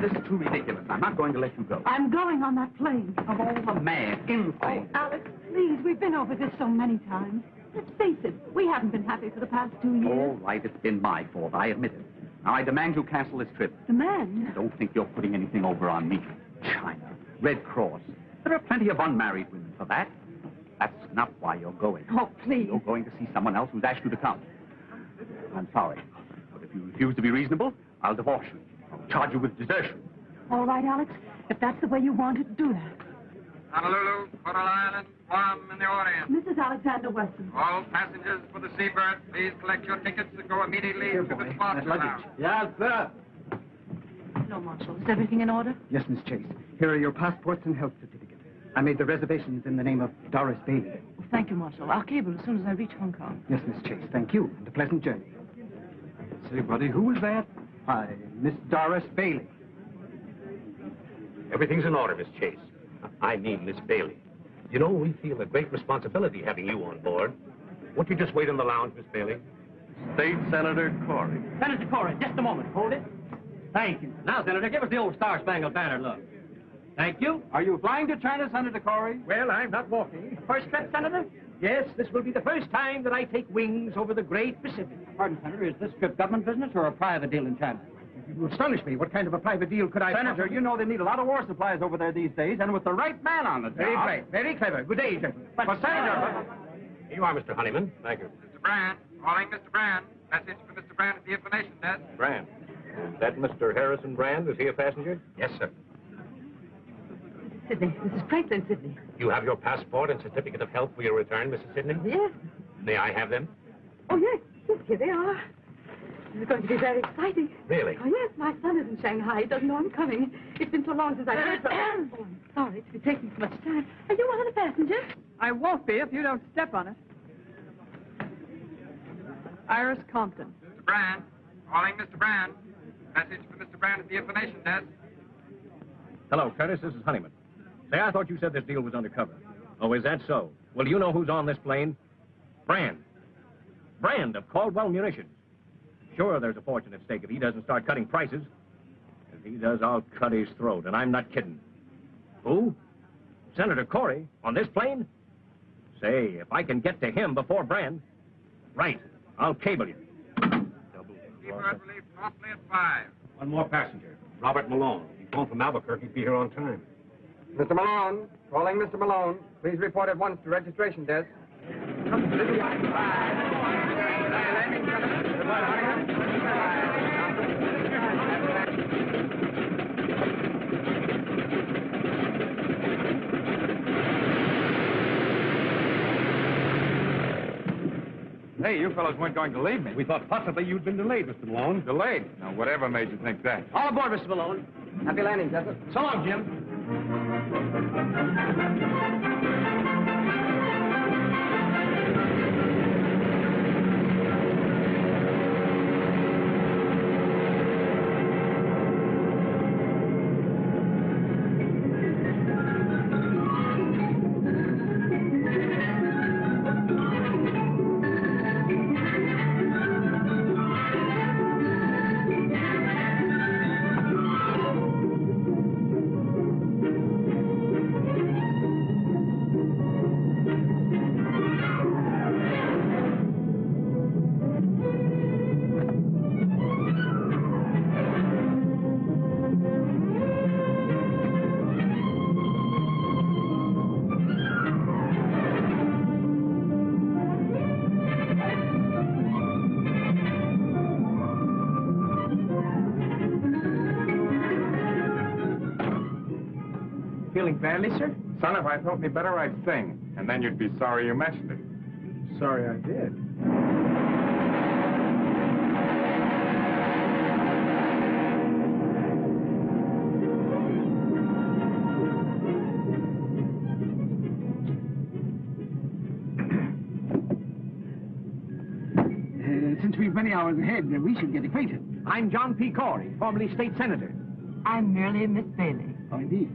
this is too ridiculous. I'm not going to let you go. I'm going on that plane. Of all the mad, insane... Oh, Alex, please, we've been over this so many times. Let's face it, we haven't been happy for the past 2 years. All right, it's been my fault. I admit it. Now, I demand you cancel this trip. Demand? Don't think you're putting anything over on me. China, Red Cross. There are plenty of unmarried women for that. That's not why you're going. Oh, please. You're going to see someone else who's asked you to come. I'm sorry, but if you refuse to be reasonable, I'll divorce you. I'll charge you with desertion. All right, Alex, if that's the way you want it, do that. Honolulu, Coral Island, Guam, and the Orient. Mrs. Alexander Weston. All passengers for the Seabird, please collect your tickets and go immediately to the sports lounge. Yes, sir. No, Marshal. Is everything in order? Yes, Miss Chase. Here are your passports and health certificate. I made the reservations in the name of Doris Bailey. Oh, thank you, Marshal. I'll cable as soon as I reach Hong Kong. Yes, Miss Chase. Thank you, and a pleasant journey. Say, buddy, who was that? Why, Miss Doris Bailey. Everything's in order, Miss Chase. I mean Miss Bailey. You know, we feel a great responsibility having you on board. Won't you just wait in the lounge, Miss Bailey? State Senator Corey. Senator Corey, just a moment. Hold it. Thank you. Now, Senator, give us the old Star-Spangled Banner look. Thank you. Are you flying to China, Senator Corey? Well, I'm not walking. First trip, Senator? Yes, this will be the first time that I take wings over the great Pacific. Pardon, Senator, is this trip government business or a private deal in China? You astonish me. What kind of a private deal could I... Senator, you know they need a lot of war supplies over there these days, and with the right man on the job... Very bright. Very clever. Good day, gentlemen. But, Senator... Here you are, Mr. Honeyman. Thank you. Mr. Brand, calling Mr. Brand. Message for Mr. Brand at the information desk. Brand. Is that Mr. Harrison Brand? Is he a passenger? Yes, sir. Sydney. Mrs. Franklin Sydney. You have your passport and certificate of health for your return, Mrs. Sidney? Yes. May I have them? Oh, yes. Yes, here they are. This is going to be very exciting. Really? Oh, yes. My son is in Shanghai. He doesn't know I'm coming. It's been so long since I've heard from him. Oh, I'm sorry to be taking so much time. Are you one of the passengers? I won't be if you don't step on it. Iris Compton. Mr. Brand, calling Mr. Brand. Message for Mr. Brand at the information desk. Hello, Curtis. This is Honeyman. Say, I thought you said this deal was undercover. Oh, is that so? Well, do you know who's on this plane? Brand. Brand of Caldwell Munitions. Sure, there's a fortune at stake if he doesn't start cutting prices. If he does, I'll cut his throat, and I'm not kidding. Who? Senator Corey on this plane? Say, if I can get to him before Brand... Right. I'll cable you. Seabird will leave promptly at 5. One more passenger. Robert Malone. He's home from Albuquerque. Be here on time. Mr. Malone. Calling Mr. Malone. Please report at once to registration desk. Hey, you fellows weren't going to leave me. We thought possibly you'd been delayed, Mr. Malone. Delayed? Now, whatever made you think that? All aboard, Mr. Malone. Happy landing, Desert. So long, Jim. Feeling badly, sir? Son, if I felt any better, I'd sing. And then you'd be sorry you mentioned it. Sorry I did. Since we've many hours ahead, we should get acquainted. I'm John P. Corey, formerly state senator. I'm merely Miss Bailey. Oh, indeed.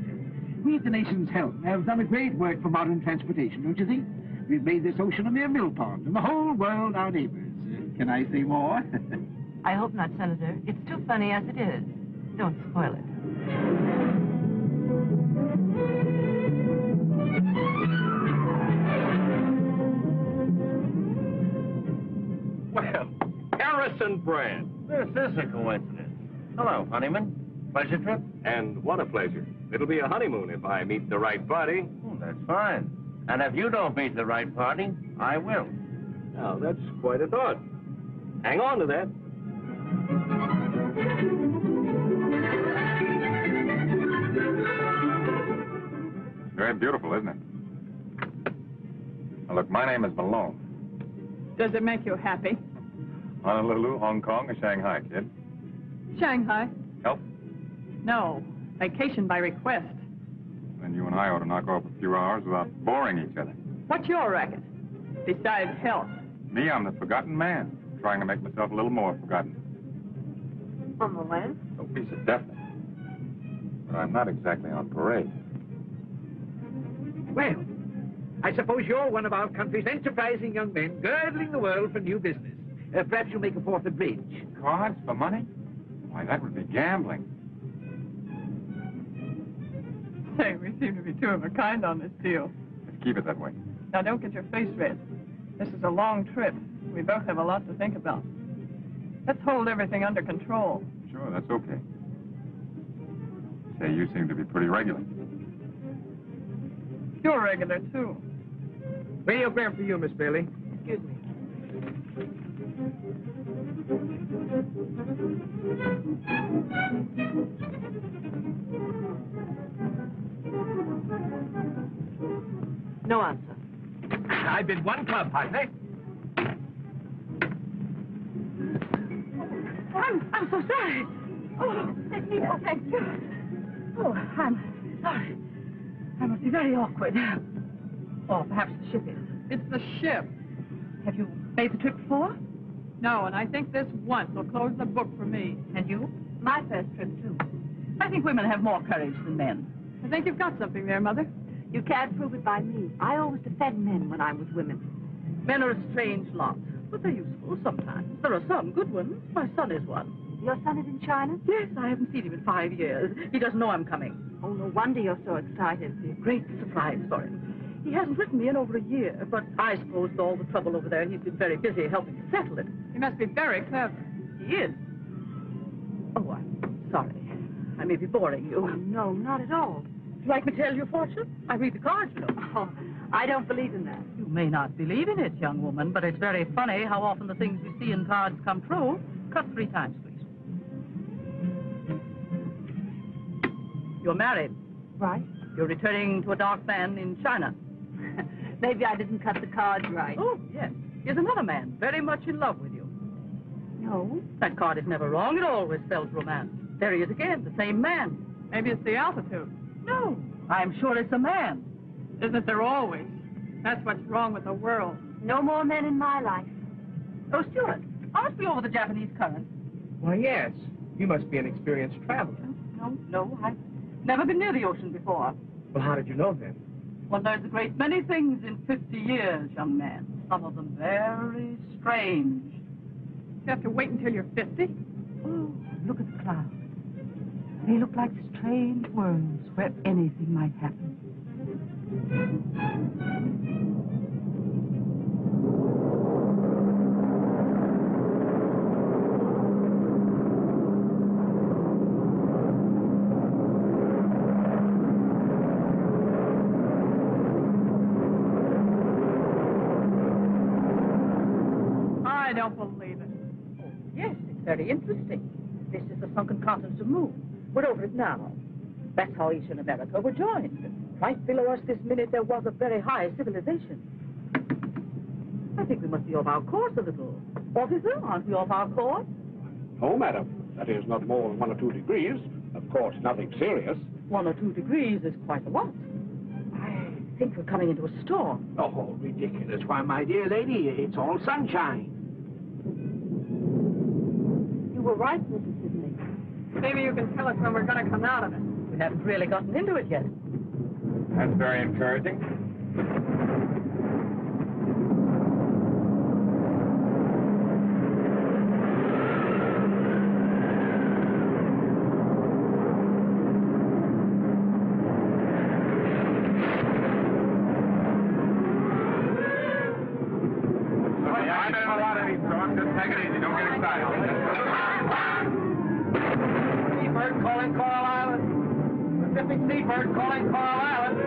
We at the nation's help have done a great work for modern transportation, don't you think? We've made this ocean a mere mill pond, and the whole world our neighbors. Can I say more? I hope not, Senator. It's too funny as it is. Don't spoil it. and Brand. This is a coincidence. Hello, Honeyman. Pleasure trip? And what a pleasure. It'll be a honeymoon if I meet the right party. Oh, that's fine. And if you don't meet the right party, I will. Now, that's quite a thought. Hang on to that. Very beautiful, isn't it? Now, look, my name is Malone. Does it make you happy? Honolulu, Hong Kong, or Shanghai, kid? Shanghai? Help? No. Vacation by request. Then you and I ought to knock off a few hours without boring each other. What's your racket? Besides health. Me, I'm the forgotten man, trying to make myself a little more forgotten. On the land? No piece of deafness. But I'm not exactly on parade. Well, I suppose you're one of our country's enterprising young men, girdling the world for new business. Perhaps you'll make a fourth of bridge. Cards for money? Why, that would be gambling. Say, we seem to be two of a kind on this deal. Let's keep it that way. Now, don't get your face red. This is a long trip. We both have a lot to think about. Let's hold everything under control. Sure, that's okay. Say, you seem to be pretty regular. You're regular, too. Radiogram for you, Miss Bailey. Excuse me. No answer. I bid one club, partner. I'm so sorry. Oh, thank you. Oh, I'm sorry. I must be very awkward. Or perhaps the ship is. It's the ship. Have you made the trip before? No, and I think this once will close the book for me. And you? My first trip, too. I think women have more courage than men. I think you've got something there, Mother. You can't prove it by me. I always defend men when I'm with women. Men are a strange lot, but they're useful sometimes. There are some good ones. My son is one. Your son is in China? Yes, I haven't seen him in 5 years. He doesn't know I'm coming. Oh, no wonder you're so excited. It's a great surprise for him. He hasn't written me in over a year, but I suppose with all the trouble over there, he's been very busy helping to settle it. He must be very clever. He is. Oh, I'm sorry. I may be boring you. Oh, no, not at all. Would you like me to tell your fortune? I read the cards, you know. Oh, I don't believe in that. You may not believe in it, young woman, but it's very funny how often the things we see in cards come true. Cut 3 times, please. You're married. Right. You're returning to a dark man in China. Maybe I didn't cut the cards right. Oh, yes. Here's another man, very much in love with you. No. That card is never wrong. It always spells romance. There he is again, the same man. Maybe it's the altitude. No. I'm sure it's a man. Isn't there always? That's what's wrong with the world. No more men in my life. Oh, Stuart, aren't we over the Japanese current? Why, yes. You must be an experienced traveler. No, I've never been near the ocean before. Well, how did you know then? Well, there's a great many things in 50 years, young man. Some of them very strange. You have to wait until you're 50? Oh, look at the clouds. They look like strange worlds where anything might happen. I don't believe it. Oh, yes, it's very interesting. This is the sunken continent of the moon. We're over it now. That's how Eastern America were joined. Right below us this minute, there was a very high civilization. I think we must be off our course a little. Officer, aren't we off our course? No, madam. That is not more than 1 or 2 degrees. Of course, nothing serious. 1 or 2 degrees is quite a lot. I think we're coming into a storm. Oh, ridiculous. Why, my dear lady, it's all sunshine. You were right, Mrs. Sidney. Maybe you can tell us when we're going to come out of it. We haven't really gotten into it yet. That's very encouraging. I know a lot of these dogs. Just take it easy. Don't get excited. Seabird calling Coral Island,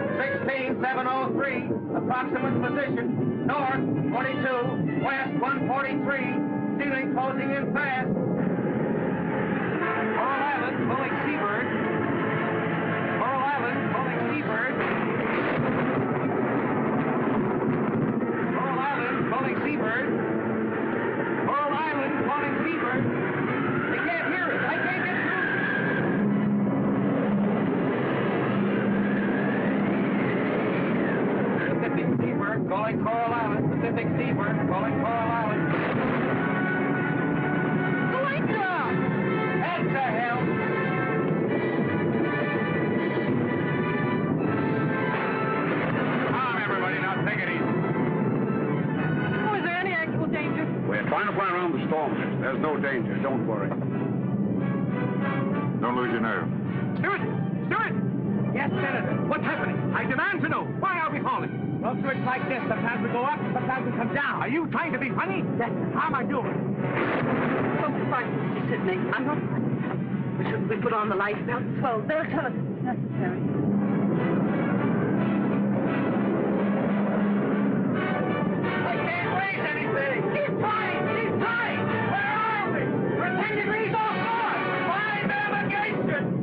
16703. Approximate position, north 42, west 143. Ceiling closing in fast. Coral Island calling Seabird. Coral Island calling Seabird. Coral Island calling Seabird. Coral Island calling Seabird. They can't hear us. I can't get through. Pacific Seabird calling Coral Island. Pacific Seabird calling Coral Island. Wake up! Head to hell! Calm, everybody. Now take it easy. Oh, is there any actual danger? We're trying to fly around the storm, miss. There's no danger. Don't worry. Don't lose your nerve. Stewart! Stewart! Yes, Senator. What's happening? I demand to know. Why are we falling? Well, sir, it's like this. Sometimes we go up, sometimes we come down. Are you trying to be funny? Yes, sir. How am I doing? Don't be frightened, Mr. Sidney. I'm not frightened. But shouldn't we put on the life belts? Well, they'll tell us if it's necessary. I can't raise anything. Keep trying. Keep trying. Where are we? We're 10 degrees off north. Find navigation.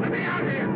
Let me out here.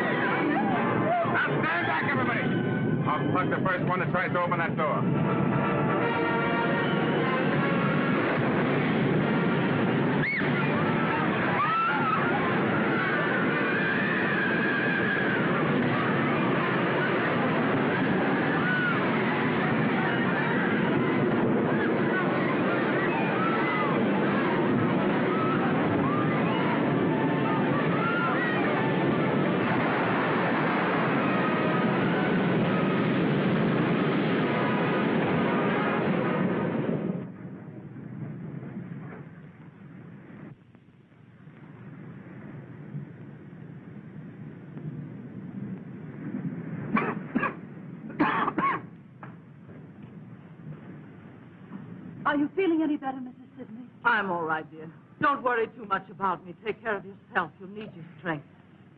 Now stand back, everybody. I'll plug the first one that tries to open that door. Are you feeling any better, Mrs. Sidney? I'm all right, dear. Don't worry too much about me. Take care of yourself. You'll need your strength.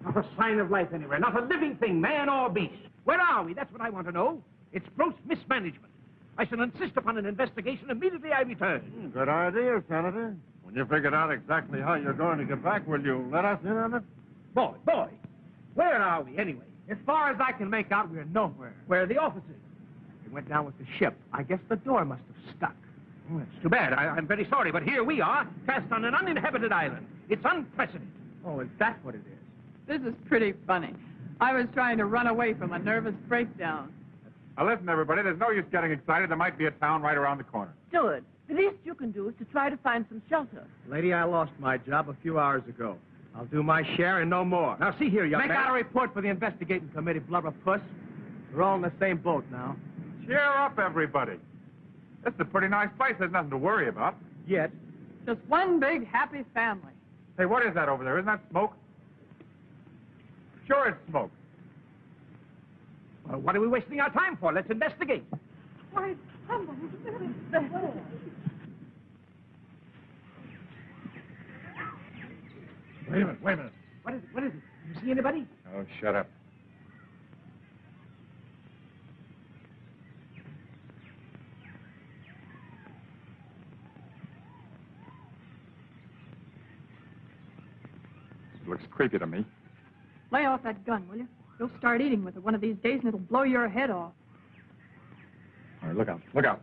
Not a sign of life anywhere. Not a living thing, man or beast. Where are we? That's what I want to know. It's gross mismanagement. I shall insist upon an investigation immediately I return. Good idea, Senator. When you figured out exactly how you're going to get back, will you let us in on it? Boy, where are we anyway? As far as I can make out, we're nowhere. Where are the officers? They went down with the ship. I guess the door must have stuck. Oh, it's too bad. I'm very sorry, but here we are, cast on an uninhabited island. It's unprecedented. Oh, is that what it is? This is pretty funny. I was trying to run away from a nervous breakdown. Now listen, everybody, there's no use getting excited. There might be a town right around the corner. Stewart, the least you can do is to try to find some shelter. Lady, I lost my job a few hours ago. I'll do my share and no more. Now, see here, young Make man. out a report for the investigating committee, blubberpuss. We're all in the same boat now. Cheer up, everybody. This is a pretty nice place. There's nothing to worry about. Yet. Just one big happy family. Hey, what is that over there? Isn't that smoke? Sure it's smoke. Well, what are we wasting our time for? Let's investigate. Why, somebody's really bad. Wait a minute, wait a minute. What is it? What is it? You see anybody? Oh, shut up. It looks creepy to me. Lay off that gun, will you? You'll start eating with it one of these days and it'll blow your head off. All right, look out, look out.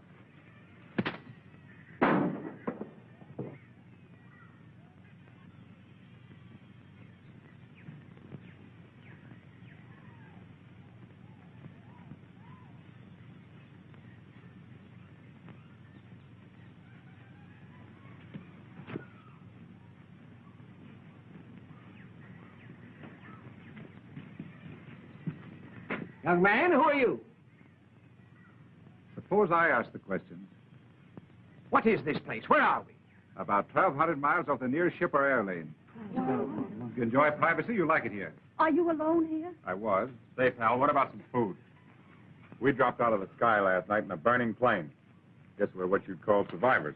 Young man, who are you? Suppose I ask the question. What is this place? Where are we? About 1,200 miles off the nearest ship or air lane. If you enjoy privacy, you like it here. Are you alone here? I was. Say, pal, what about some food? We dropped out of the sky last night in a burning plane. Guess we're what you'd call survivors.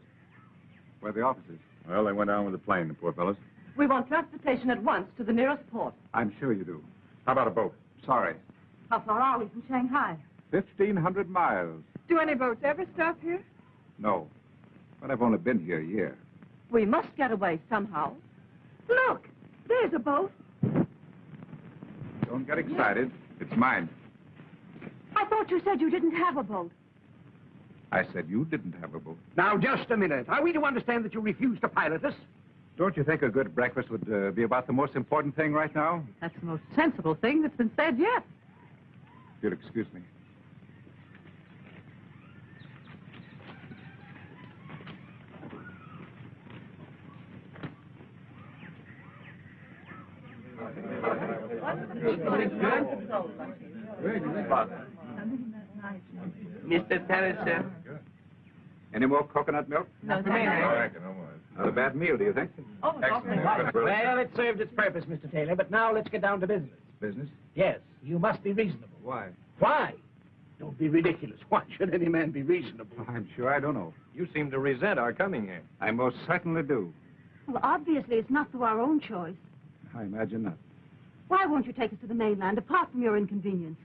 Where are the officers? Well, they went down with the plane, the poor fellows. We want transportation at once to the nearest port. I'm sure you do. How about a boat? Sorry. How far are we from Shanghai? 1,500 miles. Do any boats ever stop here? No. But I've only been here a year. We must get away somehow. Look, there's a boat. Don't get excited. It's mine. I thought you said you didn't have a boat. I said you didn't have a boat. Now, just a minute. Are we to understand that you refuse to pilot us? Don't you think a good breakfast would be about the most important thing right now? That's the most sensible thing that's been said yet. If you'll excuse me. Mr. Teller, sir. Any more coconut milk? No, thank you. Not a bad meal, do you think? Oh, excellent. Well, it served its purpose, Mr. Taylor, but now let's get down to business. Business? Yes, you must be reasonable. Why? Why? Don't be ridiculous. Why should any man be reasonable? I'm sure I don't know. You seem to resent our coming here. I most certainly do. Well, obviously, it's not through our own choice. I imagine not. Why won't you take us to the mainland, apart from your inconvenience?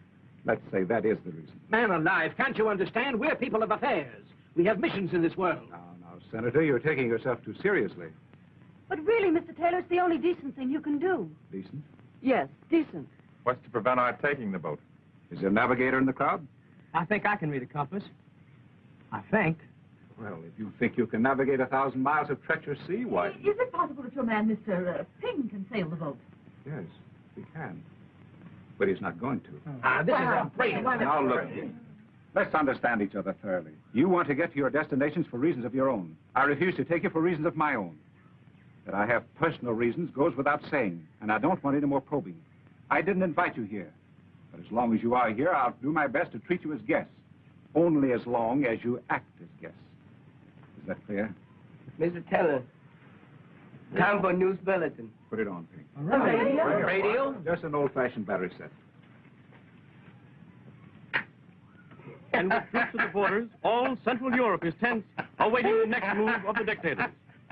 Let's say that is the reason. Man alive, can't you understand? We're people of affairs. We have missions in this world. Now, Senator, you're taking yourself too seriously. But really, Mr. Taylor, it's the only decent thing you can do. Decent? Yes, decent. What's to prevent our taking the boat? Is there a navigator in the crowd? I think I can read a compass. I think. Well, if you think you can navigate 1,000 miles of treacherous sea, why? Is it possible that your man, Mr. Ping, can sail the boat? Yes, he can. But he's not going to. This is a break. Now, look. Let's understand each other thoroughly. You want to get to your destinations for reasons of your own. I refuse to take you for reasons of my own. That I have personal reasons goes without saying, and I don't want any more probing. I didn't invite you here. But as long as you are here, I'll do my best to treat you as guests. Only as long as you act as guests. Is that clear? Mr. Teller, time for news bulletin. Put it on, Pink. Radio? Just an old-fashioned battery set. And with troops at the borders, all Central Europe is tense, awaiting the next move of the dictators.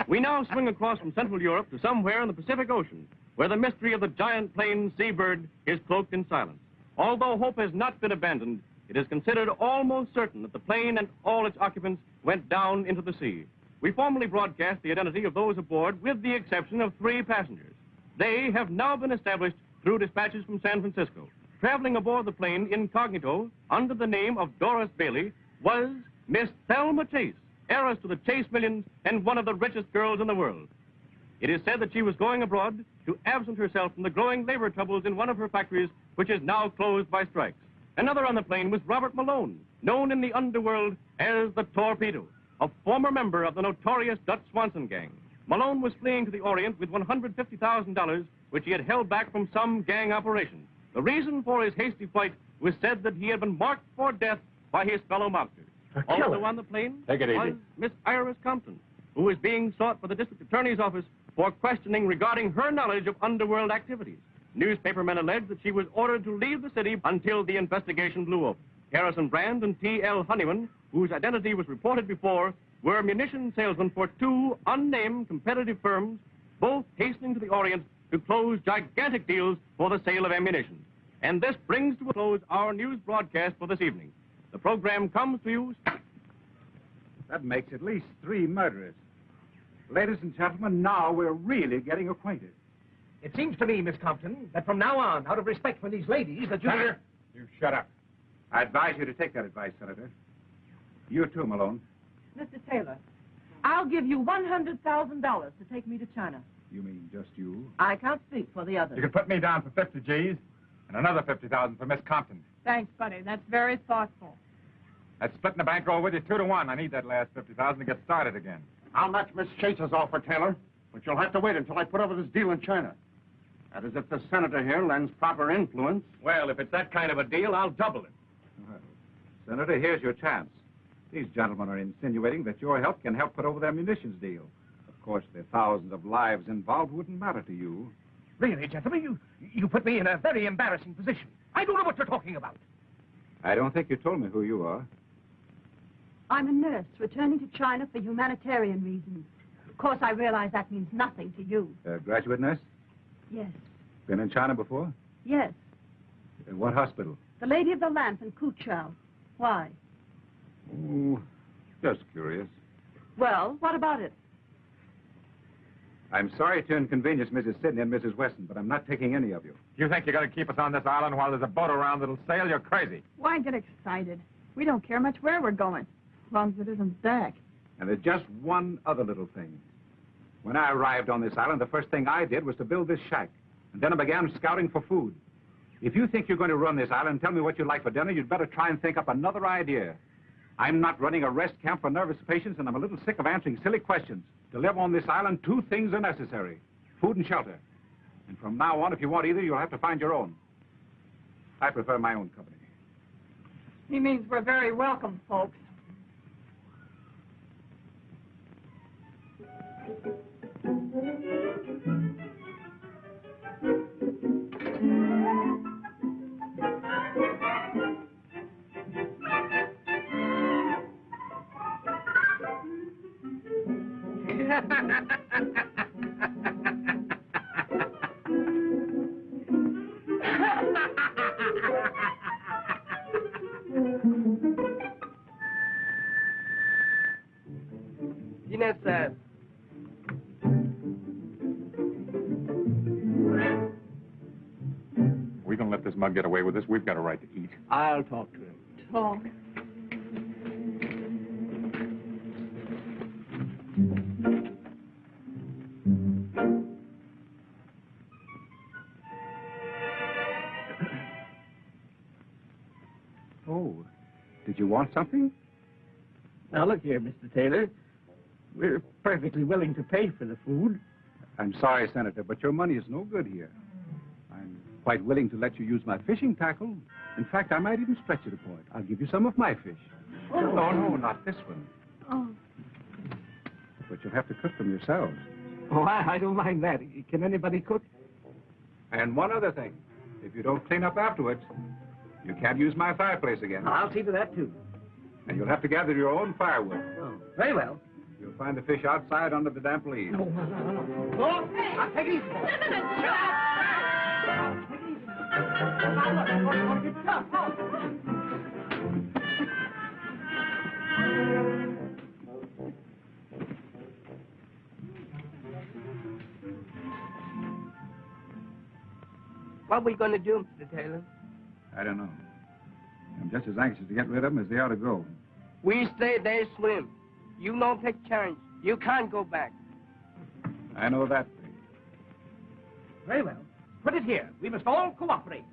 We now swing across from Central Europe to somewhere in the Pacific Ocean, where the mystery of the giant plane seabird is cloaked in silence. Although hope has not been abandoned, it is considered almost certain that the plane and all its occupants went down into the sea. We formally broadcast the identity of those aboard, with the exception of 3 passengers. They have now been established through dispatches from San Francisco. Traveling aboard the plane incognito, under the name of Doris Bailey, was Miss Thelma Chase, heiress to the Chase millions and one of the richest girls in the world. It is said that she was going abroad to absent herself from the growing labor troubles in one of her factories, which is now closed by strikes. Another on the plane was Robert Malone, known in the underworld as the Torpedo, a former member of the notorious Dutch Swanson gang. Malone was fleeing to the Orient with $150,000, which he had held back from some gang operation. The reason for his hasty flight was said that he had been marked for death by his fellow mobsters. Also on the plane was Miss Iris Compton, who is being sought by the district attorney's office for questioning regarding her knowledge of underworld activities. Newspapermen allege that she was ordered to leave the city until the investigation blew up. Harrison Brand and T.L. Honeyman, whose identity was reported before, were munition salesmen for 2 unnamed competitive firms, both hastening to the Orient to close gigantic deals for the sale of ammunition. And this brings to a close our news broadcast for this evening. The program comes to you... That makes at least 3 murderers. Ladies and gentlemen, now we're really getting acquainted. It seems to me, Miss Compton, that from now on, out of respect for these ladies, that you... Senator, you shut up. I advise you to take that advice, Senator. You too, Malone. Mr. Taylor, I'll give you $100,000 to take me to China. You mean just you? I can't speak for the others. You can put me down for 50 G's and another 50,000 for Miss Compton. Thanks, buddy. That's very thoughtful. That's splitting the bankroll with you 2 to 1. I need that last 50,000 to get started again. I'll match Miss Chase's offer, Taylor, but you'll have to wait until I put over this deal in China. That is, if the senator here lends proper influence. Well, if it's that kind of a deal, I'll double it. Well, Senator, here's your chance. These gentlemen are insinuating that your help can help put over their munitions deal. Of course, the thousands of lives involved wouldn't matter to you. Really, gentlemen, you put me in a very embarrassing position. I don't know what you're talking about. I don't think you told me who you are. I'm a nurse returning to China for humanitarian reasons. Of course, I realize that means nothing to you. Graduate nurse? Yes. Been in China before? Yes. What hospital? The Lady of the Lamp in Kuchao. Why? Oh, just curious. Well, what about it? I'm sorry to inconvenience Mrs. Sidney and Mrs. Weston, but I'm not taking any of you. You think you're going to keep us on this island while there's a boat around that'll sail? You're crazy. Why get excited? We don't care much where we're going, as long as it isn't back. And there's just one other little thing. When I arrived on this island, the first thing I did was to build this shack. And then I began scouting for food. If you think you're going to run this island and tell me what you'd like for dinner, you'd better try and think up another idea. I'm not running a rest camp for nervous patients, and I'm a little sick of answering silly questions. To live on this island, 2 things are necessary: food and shelter. And from now on, if you want either, you'll have to find your own. I prefer my own company. He means we're very welcome, folks. Dinner, sir. We don't let this mug get away with this. We've got a right to eat. I'll talk to him. Talk. Oh, did you want something? Now, look here, Mr. Taylor. We're perfectly willing to pay for the food. I'm sorry, Senator, but your money is no good here. I'm quite willing to let you use my fishing tackle. In fact, I might even stretch it a point. I'll give you some of my fish. Oh. No, not this one. Oh. But you'll have to cook them yourselves. Oh, I don't mind that. Can anybody cook? And one other thing. If you don't clean up afterwards, you can't use my fireplace again. I'll see to that, too. And you'll have to gather your own firewood. Oh, very well. You'll find the fish outside under the damp leaves. No. Oh, I'll take it easy. Take it easy. Now, look, I'm going to get tough. What are we going to do, Mr. Taylor? I don't know. I'm just as anxious to get rid of them as they ought to go. We stay, they swim. You don't take chance. You can't go back. I know that thing. Very well. Put it here. We must all cooperate.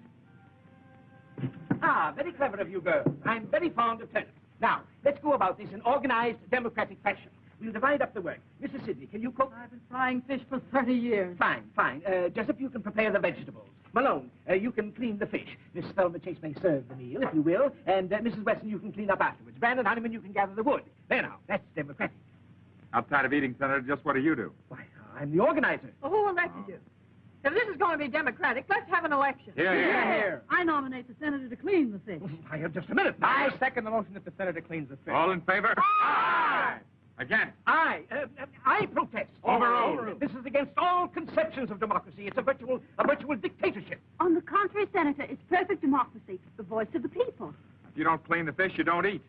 Ah, very clever of you girls. I'm very fond of turnips. Now, let's go about this in organized, democratic fashion. We'll divide up the work. Mrs. Sidney, can you cook? I've been frying fish for 30 years. Fine. Jessup, you can prepare the vegetables. Malone, you can clean the fish. Miss Velma Chase may serve the meal, if you will. And Mrs. Weston, you can clean up afterwards. Brandon Honeyman, you can gather the wood. There now, that's democratic. Outside of eating, Senator, just what do you do? Why, I'm the organizer. Well, who elected you? If this is going to be democratic, let's have an election. Here. I nominate the senator to clean the fish. I have just a minute. I second the motion that the senator cleans the fish. All in favor? Aye! Again. I protest. Overruled. This is against all conceptions of democracy. It's a virtual dictatorship. On the contrary, Senator, it's perfect democracy, the voice of the people. If you don't clean the fish, you don't eat.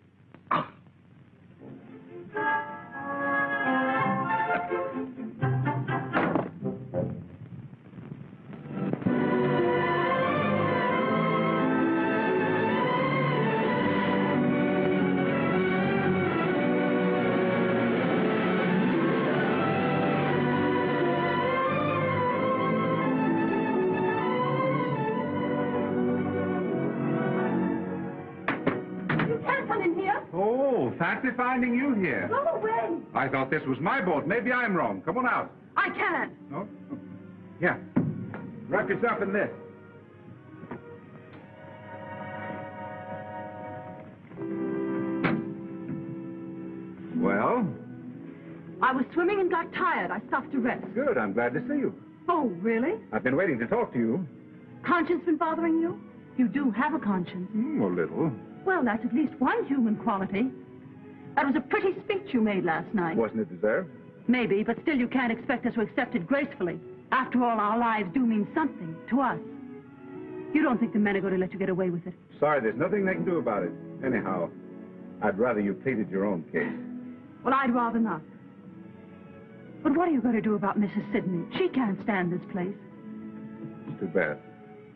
Fancy finding you here. Go away. I thought this was my boat. Maybe I'm wrong. Come on out. I can't. No? Yeah. Wrap yourself in this. Well? I was swimming and got tired. I stopped to rest. Good. I'm glad to see you. Oh, really? I've been waiting to talk to you. Conscience been bothering you? You do have a conscience. A little. Well, that's at least one human quality. That was a pretty speech you made last night. Wasn't it deserved? Maybe, but still you can't expect us to accept it gracefully. After all, our lives do mean something to us. You don't think the men are going to let you get away with it? Sorry, there's nothing they can do about it. Anyhow, I'd rather you pleaded your own case. Well, I'd rather not. But what are you going to do about Mrs. Sidney? She can't stand this place. It's too bad.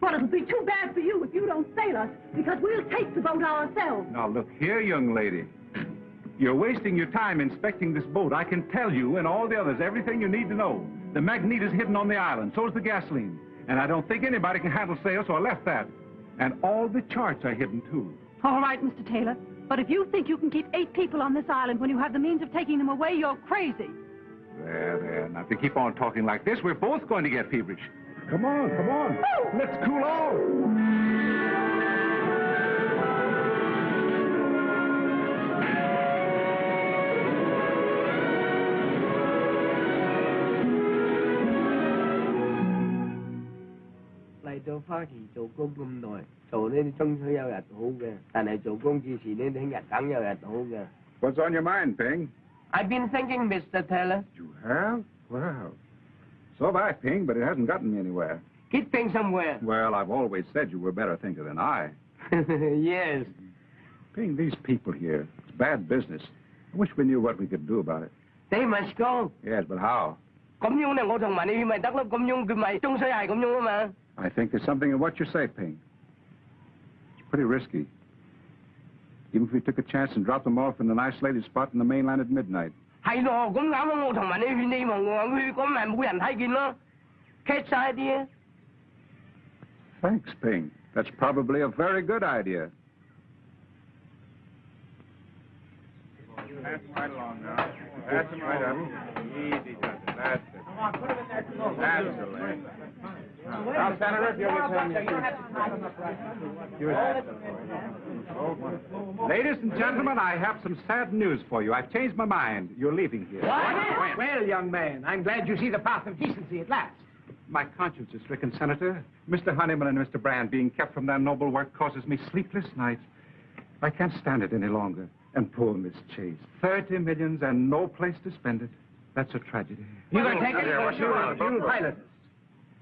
Well, it'll be too bad for you if you don't sail us, because we'll take the boat ourselves. Now, look here, young lady. You're wasting your time inspecting this boat. I can tell you and all the others everything you need to know. The magnet is hidden on the island. So's the gasoline. And I don't think anybody can handle sail, so I left that. And all the charts are hidden, too. All right, Mr. Taylor. But if you think you can keep 8 people on this island when you have the means of taking them away, you're crazy. There. Now, if you keep on talking like this, we're both going to get feverish. Come on. Oh. Let's cool off. What's on your mind, Ping? I've been thinking, Mr. Taylor. You have? Well, so have I, Ping, but it hasn't gotten me anywhere. Getting somewhere. Well, I've always said you were a better thinker than I. Yes. Ping, these people here, it's bad business. I wish we knew what we could do about it. They must go. Yes, but how? 咁樣咧，我同埋你咪得咯，咁樣佢咪中水係咁樣啊嘛。I think there's something in what you say, Ping. It's pretty risky. Even if we took a chance and dropped them off in an isolated spot in the mainland at midnight. 係咯，咁啱啊！我同埋你勸你望我去，咁咪冇人睇見咯，catch晒啲啊。Thanks, Ping. That's probably a very good idea. Pass them right along now. Pass them right up. Easy does it. That's it. Come on, put them in there. That's the lad. Now, Senator, if you'll return your... Ladies and gentlemen, I have some sad news for you. I've changed my mind. You're leaving here. What? Well, young man, I'm glad you see the path of decency at last. My conscience is stricken, Senator. Mr. Honeyman and Mr. Brand being kept from their noble work causes me sleepless nights. I can't stand it any longer. And poor Miss Chase. 30 millions and no place to spend it. That's a tragedy. You can take it for sure. You'll pilot us.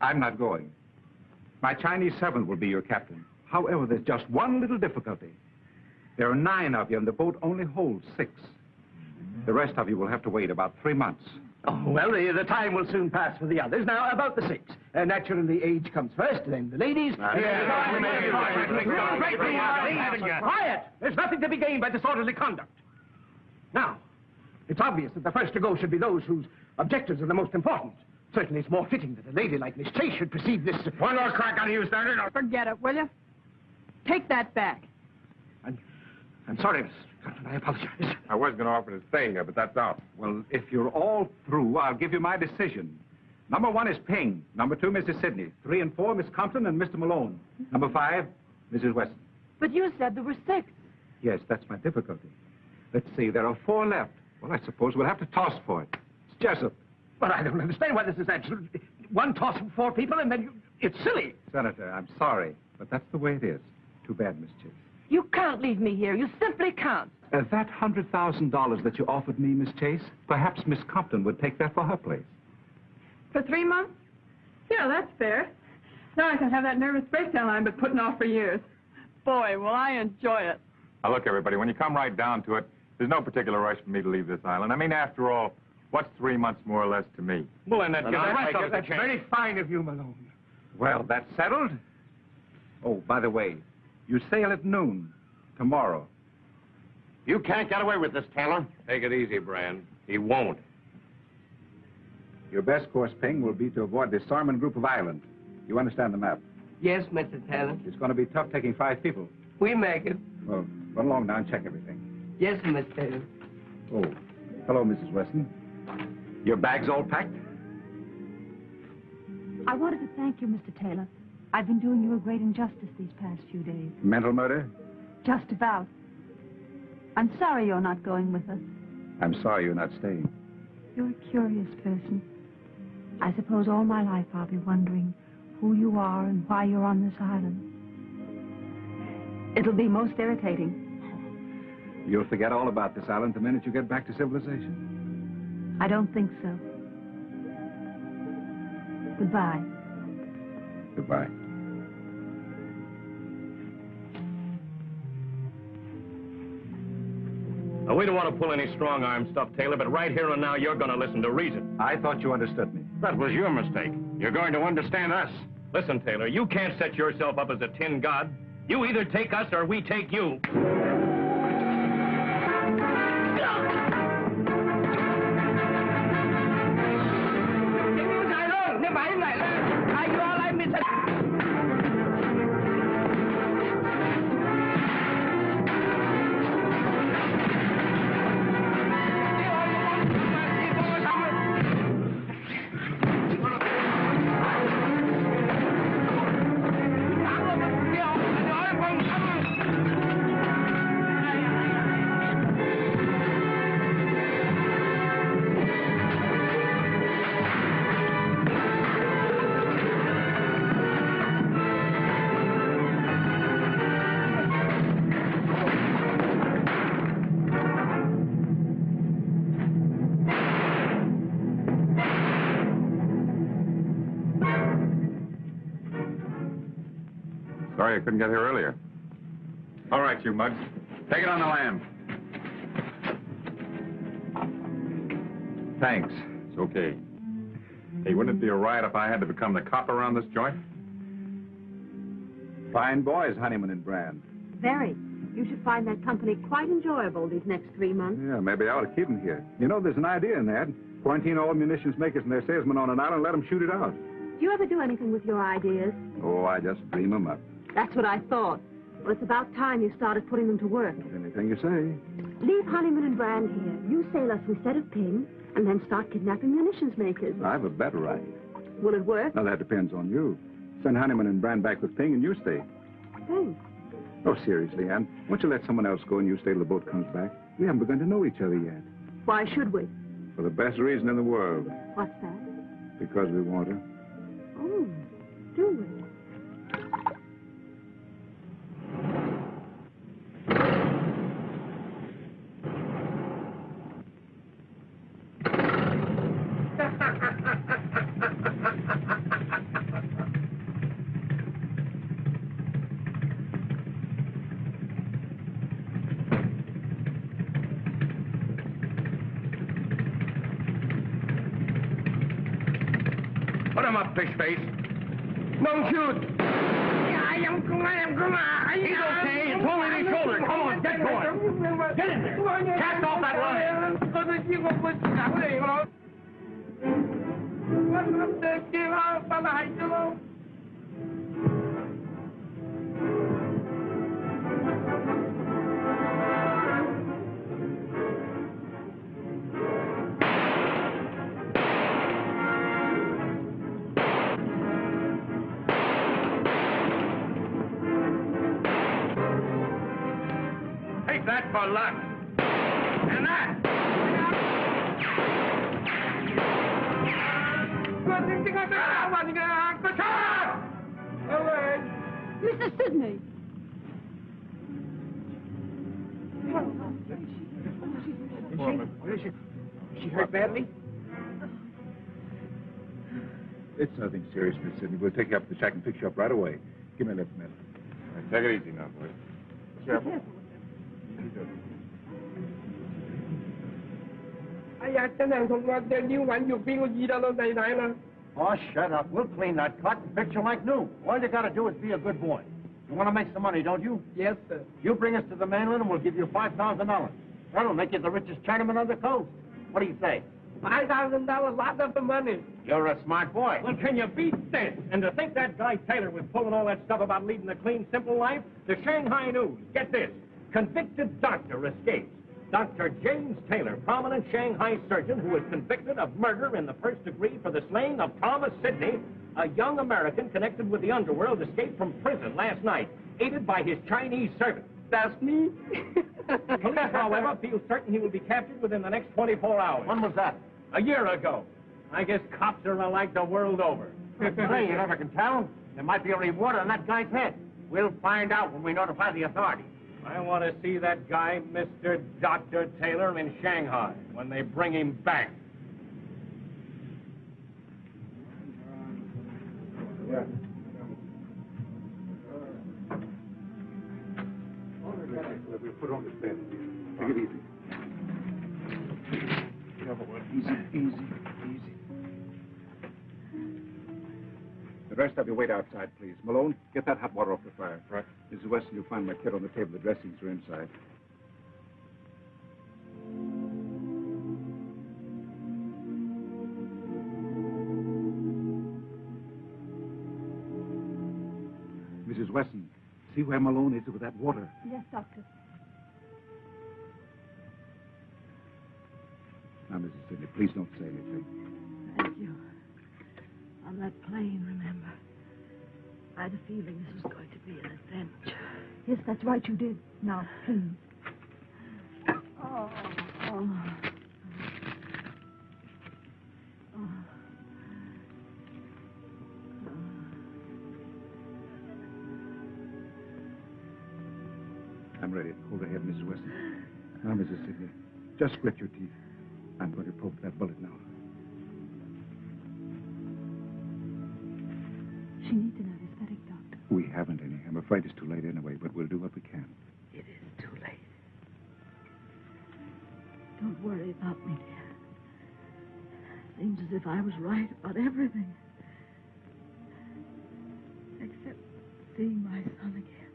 I'm not going. My Chinese servant will be your captain. However, there's just one little difficulty. There are 9 of you, and the boat only holds 6. The rest of you will have to wait about 3 months. Oh, well, the time will soon pass for the others. Now, about the 6. Naturally, age comes first, then the ladies. Quiet! There's nothing to be gained by disorderly conduct. Now, it's obvious that the first to go should be those whose objectives are the most important. Certainly, it's more fitting that a lady like Miss Chase should precede this... One more crack on you, Senator. Forget it, will you? Take that back. I'm sorry, Miss Carlton. I apologize. I was going to offer to stay here, but that's out. Well, if you're all through, I'll give you my decision. Number 1 is Ping. Number 2, Mrs. Sidney. 3 and 4, Miss Compton and Mr. Malone. Number 5, Mrs. Weston. But you said there were 6. Yes, that's my difficulty. Let's see, there are 4 left. Well, I suppose we'll have to toss for it. It's Jessup. But I don't understand why this is actually... One toss for 4 people, and then you... It's silly. Senator, I'm sorry, but that's the way it is. Too bad, Miss Chase. You can't leave me here. You simply can't. That $100,000 that you offered me, Miss Chase, perhaps Miss Compton would take that for her place. For 3 months? Yeah, that's fair. Now I can have that nervous breakdown I've been putting off for years. Boy, will I enjoy it. Now, look, everybody, when you come right down to it, there's no particular rush for me to leave this island. I mean, after all, what's 3 months more or less to me? Well, then That's very fine of you, Malone. Well, that's settled. Oh, by the way, you sail at noon tomorrow. You can't get away with this, Taylor. Take it easy, Brand. He won't. Your best course, Ping, will be to avoid the Sarman group of islands. You understand the map? Yes, Mr. Taylor. It's going to be tough taking 5 people. We make it. Well, run along now and check everything. Yes, Mr. Taylor. Oh, hello, Mrs. Weston. Your bag's all packed? I wanted to thank you, Mr. Taylor. I've been doing you a great injustice these past few days. Mental murder? Just about. I'm sorry you're not going with us. I'm sorry you're not staying. You're a curious person. I suppose all my life I'll be wondering who you are and why you're on this island. It'll be most irritating. You'll forget all about this island the minute you get back to civilization. I don't think so. Goodbye. Goodbye. Now, we don't want to pull any strong-arm stuff, Taylor, but right here and now, you're going to listen to reason. I thought you understood me. That was your mistake. You're going to understand us. Listen, Taylor, you can't set yourself up as a tin god. You either take us or we take you. Sorry I couldn't get here earlier. All right, you mugs. Take it on the lam. Thanks. It's okay. Hey, wouldn't it be a riot if I had to become the cop around this joint? Fine boys, Honeyman and Brand. Very. You should find that company quite enjoyable these next 3 months. Yeah, maybe I ought to keep them here. You know, there's an idea in that. Quarantine all munitions makers and their salesmen on an island and let them shoot it out. Do you ever do anything with your ideas? Oh, I just dream them up. That's what I thought. Well, it's about time you started putting them to work. Anything you say. Leave Honeyman and Brand here. You sail us instead of Ping, and then start kidnapping munitions makers. I have a better idea. Will it work? Now, that depends on you. Send Honeyman and Brand back with Ping and you stay. Thanks. Oh, seriously, Ann. Why don't you let someone else go and you stay till the boat comes back? We haven't begun to know each other yet. Why should we? For the best reason in the world. What's that? Because we want her. Oh, do we? Put him up, fish face. Don't shoot. He's okay. It's only the shoulder. Come on, get going. Get in there. Cast off that line. Take that for luck. And that. Mr. Sidney! Is she hurt badly? It's nothing serious, Miss Sidney. We'll take you up to the shack and fix you up right away. Give me a lift, man. Take it easy now, boys. Careful. Oh, shut up. We'll clean that cut and fix you like new. All you gotta do is be a good boy. You want to make some money, don't you? Yes, sir. You bring us to the mainland and we'll give you $5,000. That'll make you the richest Chinaman on the coast. What do you say? $5,000, lots of money. You're a smart boy. Well, can you beat this? And to think that guy Taylor was pulling all that stuff about leading a clean, simple life? The Shanghai News, get this. Convicted doctor escapes. Dr. James Taylor, prominent Shanghai surgeon who was convicted of murder in the first degree for the slaying of Thomas Sidney, a young American connected with the underworld, escaped from prison last night, aided by his Chinese servant. That's me. Police, however, feel certain he will be captured within the next 24 hours. When was that? A year ago. I guess cops are alike the world over. Hey, you never can tell. There might be a reward on that guy's head. We'll find out when we notify the authorities. I want to see that guy, Mr. Dr. Taylor, in Shanghai when they bring him back. Yeah. We'll put on this bed. Take it easy. Easy. The rest of you wait outside, please. Malone, get that hot water off the fire. Right. Mrs. Weston, you'll find my kit on the table. The dressings are inside. Mrs. Weston, see where Malone is with that water? Yes, Doctor. Now, Mrs. Sidney, please don't say anything. Thank you. On that plane, remember? I had a feeling this was going to be an adventure. Yes, that's right, you did. Now, please. Oh. I'm ready. Hold her head, Mrs. Weston. Now, Mrs. Sidney, just split your teeth. I'm going to poke that bullet now. She needs an anesthetic, Doctor. We haven't any. I'm afraid it's too late anyway, but we'll do what we can. It is too late. Don't worry about me, dear. Seems as if I was right about everything. Except seeing my son again.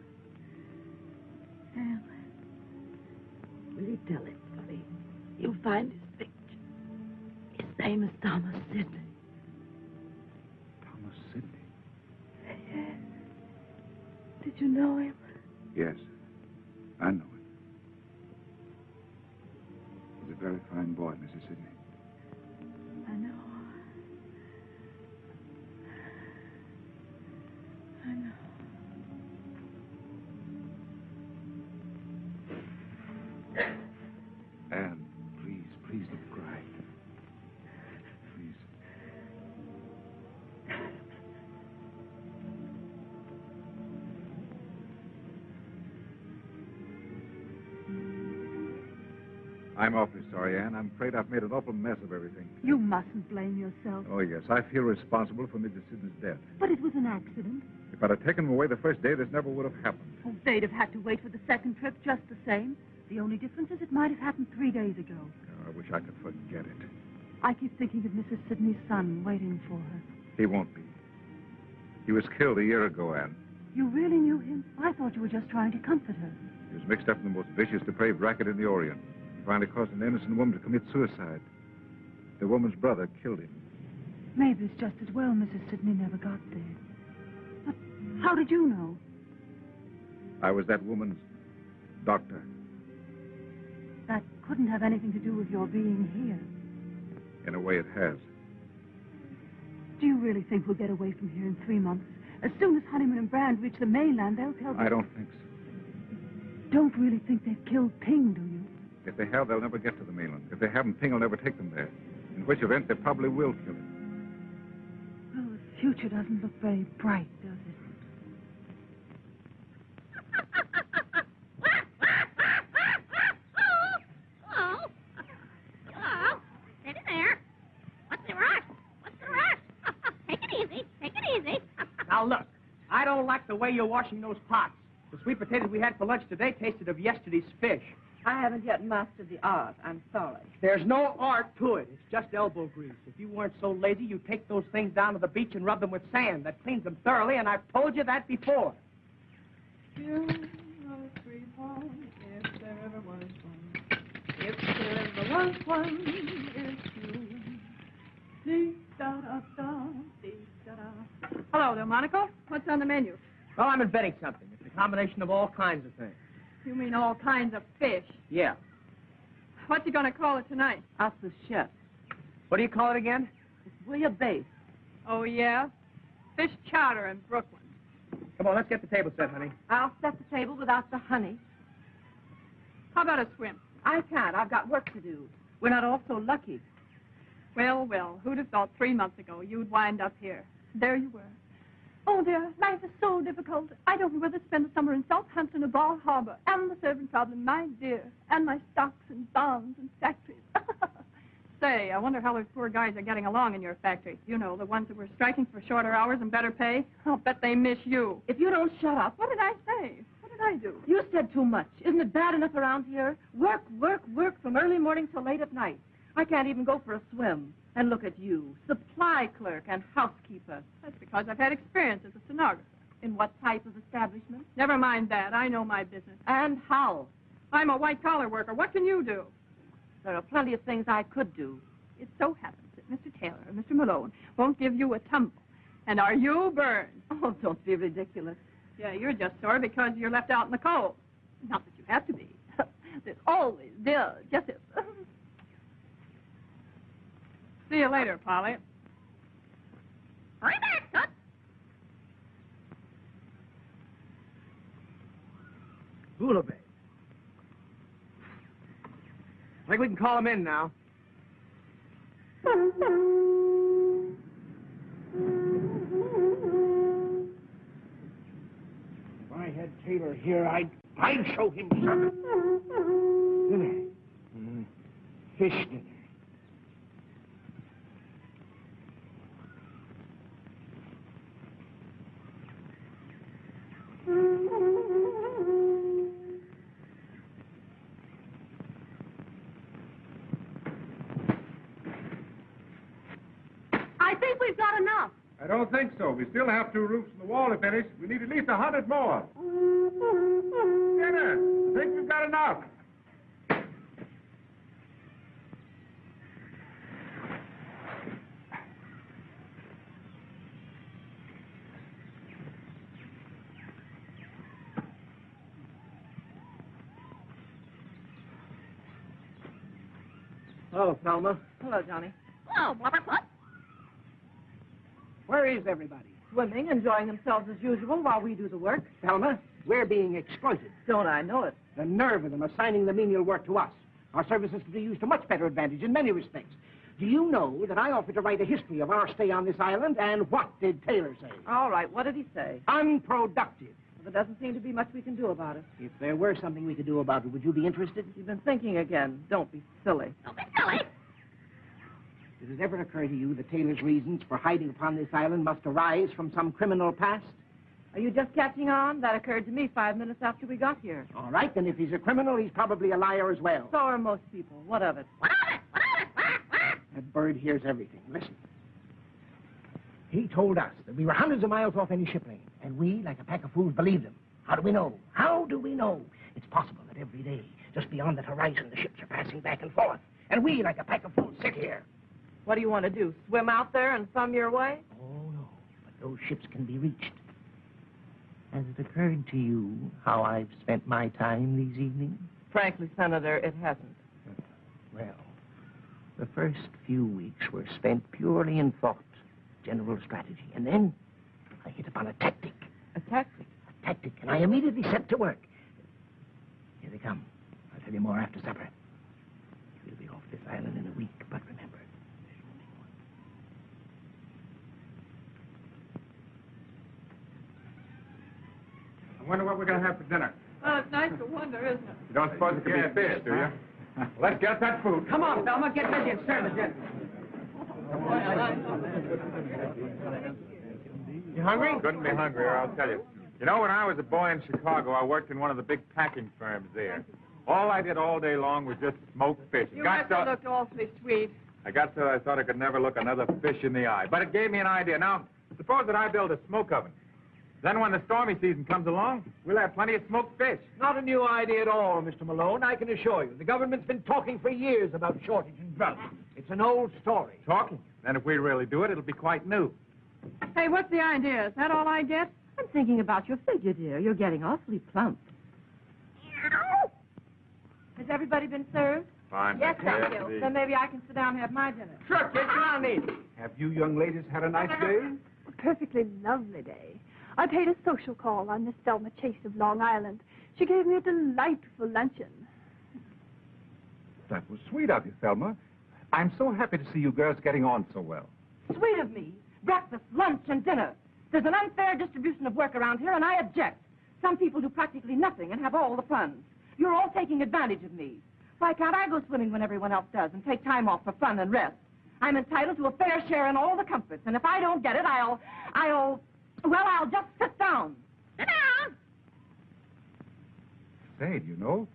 Sam, will you tell him for me? You'll find his picture. His name is Thomas Sidney. Thomas Sidney? Yes. Did you know him? Yes, I know him. He's a very fine boy, Mrs. Sidney. I know. Anne, please don't cry. Please. I'm awfully sorry, Anne. I'm afraid I've made an awful mess of everything. You mustn't blame yourself. Oh, yes. I feel responsible for Mrs. Sidney's death. But it was an accident. If I'd have taken him away the first day, this never would have happened. Oh, they'd have had to wait for the second trip just the same. The only difference is it might have happened 3 days ago. Oh, I wish I could forget it. I keep thinking of Mrs. Sidney's son waiting for her. He won't be. He was killed a year ago, Anne. You really knew him? I thought you were just trying to comfort her. He was mixed up in the most vicious, depraved racket in the Orient. Finally caused an innocent woman to commit suicide. The woman's brother killed him. Maybe it's just as well Mrs. Sidney never got there. But how did you know? I was that woman's doctor. That couldn't have anything to do with your being here. In a way, it has. Do you really think we'll get away from here in 3 months? As soon as Honeyman and Brand reach the mainland, they'll tell... I don't think so. Don't really think they've killed Ping, do you? If they have, they'll never get to the mainland. If they haven't, Ping will never take them there. In which event, they probably will kill him. Well, the future doesn't look very bright, does it? Now, look, I don't like the way you're washing those pots. The sweet potatoes we had for lunch today tasted of yesterday's fish. I haven't yet mastered the art. I'm sorry. There's no art to it. It's just elbow grease. If you weren't so lazy, you'd take those things down to the beach and rub them with sand. That cleans them thoroughly, and I've told you that before. You are sweetheart, if there ever was one. If there ever was one, it's you. Dee-da-da-da, dee-da-da. Hello, Delmonico. What's on the menu? Well, I'm inventing something. It's a combination of all kinds of things. You mean all kinds of fish? Yeah. What's you going to call it tonight? Ask the chef. What do you call it again? It's bouillabaisse. Oh, yeah? Fish chowder in Brooklyn. Come on, let's get the table set, honey. I'll set the table without the honey. How about a swim? I can't. I've got work to do. We're not all so lucky. Well, well, who'd have thought 3 months ago you'd wind up here? There you were. Oh, dear, life is so difficult. I don't know whether to spend the summer in Southampton or Bar Harbor. And the servant problem, my dear. And my stocks and bonds and factories. Say, I wonder how those poor guys are getting along in your factory. You know, the ones that were striking for shorter hours and better pay. I'll bet they miss you. If you don't shut up. What did I say? What did I do? You said too much. Isn't it bad enough around here? Work, work, work from early morning till late at night. I can't even go for a swim. And look at you, supply clerk and housekeeper. That's because I've had experience as a stenographer. In what type of establishment? Never mind that. I know my business. And how? I'm a white-collar worker. What can you do? There are plenty of things I could do. It so happens that Mr. Taylor and Mr. Malone won't give you a tumble. And are you burned? Oh, don't be ridiculous. Yeah, you're just sore because you're left out in the cold. Not that you have to be. There's always justice. See you later, Polly. Hurry back, Tut. Bouillabaisse. I think we can call him in now. If I had Taylor here, I'd show him something. Dinner. Fish dinner. I think we've got enough. I don't think so. We still have 2 roofs in the wall to finish. We need at least 100 more. Dinner. I think we've got enough. Hello, Thelma. Hello, Johnny. Oh, what? Where is everybody? Swimming, enjoying themselves as usual while we do the work. Thelma, we're being exploited. Don't I know it? The nerve of them assigning the menial work to us. Our services could be used to much better advantage in many respects. Do you know that I offered to write a history of our stay on this island, and what did Taylor say? All right, what did he say? Unproductive. Well, there doesn't seem to be much we can do about it. If there were something we could do about it, would you be interested? You've been thinking again. Don't be silly. Don't be silly. Did it ever occur to you that Taylor's reasons for hiding upon this island must arise from some criminal past? Are you just catching on? That occurred to me 5 minutes after we got here. All right, then if he's a criminal, he's probably a liar as well. So are most people. What of it? What of it? What of it? That bird hears everything. Listen. He told us that we were hundreds of miles off any ship lane, and we, like a pack of fools, believed him. How do we know? How do we know? It's possible that every day, just beyond that horizon, the ships are passing back and forth, and we, like a pack of fools, sit here. What do you want to do? Swim out there and thumb your way? Oh, no. But those ships can be reached. Has it occurred to you how I've spent my time these evenings? Frankly, Senator, it hasn't. Well, the first few weeks were spent purely in thought, general strategy. And then I hit upon a tactic. A tactic? A tactic, and I immediately set to work. Here they come. I'll tell you more after supper. We'll be off this island in a week, but remember, I wonder what we're going to have for dinner. Well, it's nice to wonder, isn't it? You don't suppose it could be fish, do you? Let's get that food. come on, Thelma, get busy and serve the dinner. hungry? Couldn't be hungrier, I'll tell you. You know, when I was a boy in Chicago, I worked in one of the big packing firms there. All I did all day long was just smoke fish. You must have looked awfully sweet. I got so I thought I could never look another fish in the eye. But it gave me an idea. Now, suppose that I build a smoke oven. Then when the stormy season comes along, we'll have plenty of smoked fish. Not a new idea at all, Mr. Malone, I can assure you. The government's been talking for years about shortage and drought. It's an old story. Talking? Then if we really do it, it'll be quite new. Hey, what's the idea? Is that all I get? I'm thinking about your figure, dear. You're getting awfully plump. Has everybody been served? Fine. Yes, thank you. Then maybe I can sit down and have my dinner. Sure, kids, come on in. Have you young ladies had a nice day? A perfectly lovely day. I paid a social call on Miss Thelma Chase of Long Island. She gave me a delightful luncheon. That was sweet of you, Thelma. I'm so happy to see you girls getting on so well. Sweet of me. Breakfast, lunch, and dinner. There's an unfair distribution of work around here, and I object. Some people do practically nothing and have all the fun. You're all taking advantage of me. Why can't I go swimming when everyone else does and take time off for fun and rest? I'm entitled to a fair share in all the comforts, and if I don't get it, I'll just sit down. Sit down! Say, do you know,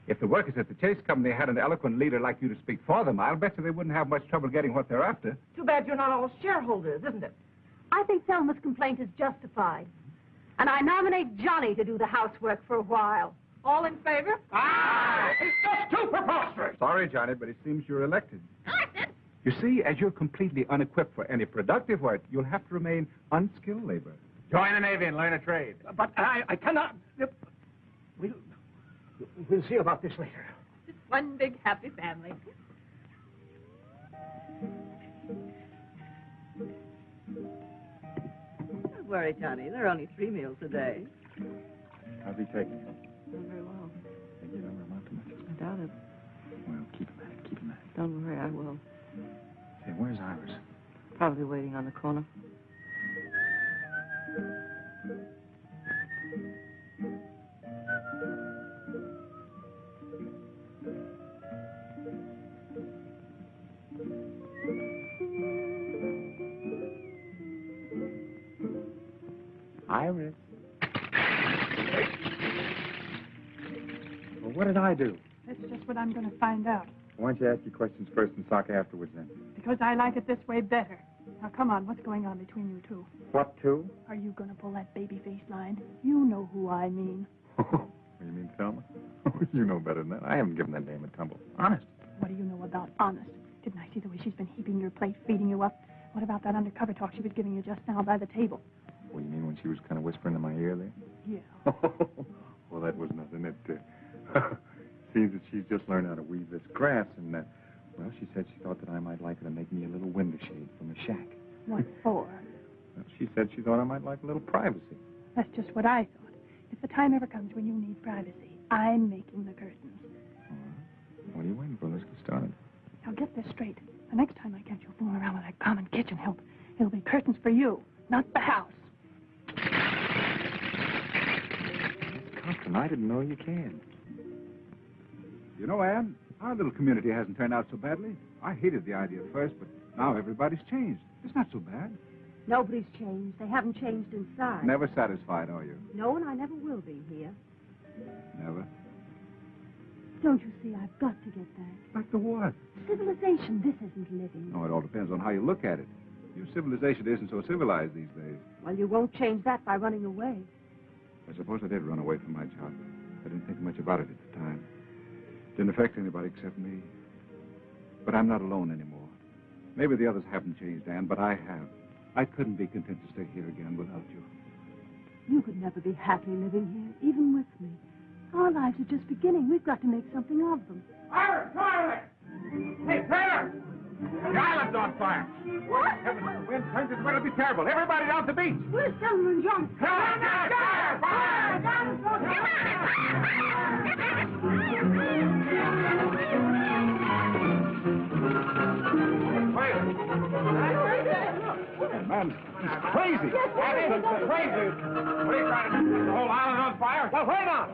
if the workers at the Chase Company had an eloquent leader like you to speak for them, I'll bet you they wouldn't have much trouble getting what they're after. Too bad you're not all shareholders, isn't it? I think Thelma's complaint is justified. And I nominate Johnny to do the housework for a while. All in favor? Ah! It's just too preposterous! Sorry, Johnny, but it seems you're elected. You see, as you're completely unequipped for any productive work, you'll have to remain unskilled labor. Join the Navy and learn a trade. But I cannot... We'll see about this later. Just one big happy family. Don't worry, Johnny. There are only 3 meals a day. How's he taking it? Not very well. Think you don't amount to much? I doubt it. Well, keep him at it, keep him at it. Don't worry, I will. Say, where's Iris? Probably waiting on the corner. Iris. Well, what did I do? That's just what I'm going to find out. Why don't you ask your questions first and talk afterwards, then? Because I like it this way better. Now, come on, what's going on between you two? What two? Are you going to pull that baby face line? You know who I mean. You mean Thelma? You know better than that. I haven't given that dame a tumble. Honest. What do you know about honest? Didn't I see the way she's been heaping your plate, feeding you up? What about that undercover talk she was giving you just now by the table? Well, you mean when she was kind of whispering in my ear there? Yeah. Well, that was nothing. It seems that she's just learned how to weave this grass, and, well, she said she thought that I might like her to make me a little window shade from the shack. What for? Well, she said she thought I might like a little privacy. That's just what I thought. If the time ever comes when you need privacy, I'm making the curtains. All right. What are you waiting for? Let's get started. Now, get this straight. The next time I catch you fooling around with that common kitchen help, it'll be curtains for you, not the house. Compton, I didn't know you can. You know, Anne, our little community hasn't turned out so badly. I hated the idea at first, but now everybody's changed. It's not so bad. Nobody's changed. They haven't changed inside. Never satisfied, are you? No, and I never will be here. Never. Don't you see, I've got to get back. Back to what? Civilization, this isn't living. Oh, it all depends on how you look at it. Your civilization isn't so civilized these days. Well, you won't change that by running away. I suppose I did run away from my job. I didn't think much about it at the time. Didn't affect anybody except me. But I'm not alone anymore. Maybe the others haven't changed, Anne, but I have. I couldn't be content to stay here again without you. You could never be happy living here, even with me. Our lives are just beginning. We've got to make something of them. Iris, Iris! Hey, Taylor! The island's on fire. What? Heavens, the wind turns, it's going to be terrible. Everybody down to the beach. Where's Thelma and John? Fire! Man, he's crazy. That isn't crazy. What are you trying to do? The whole island on fire? Well, wait on.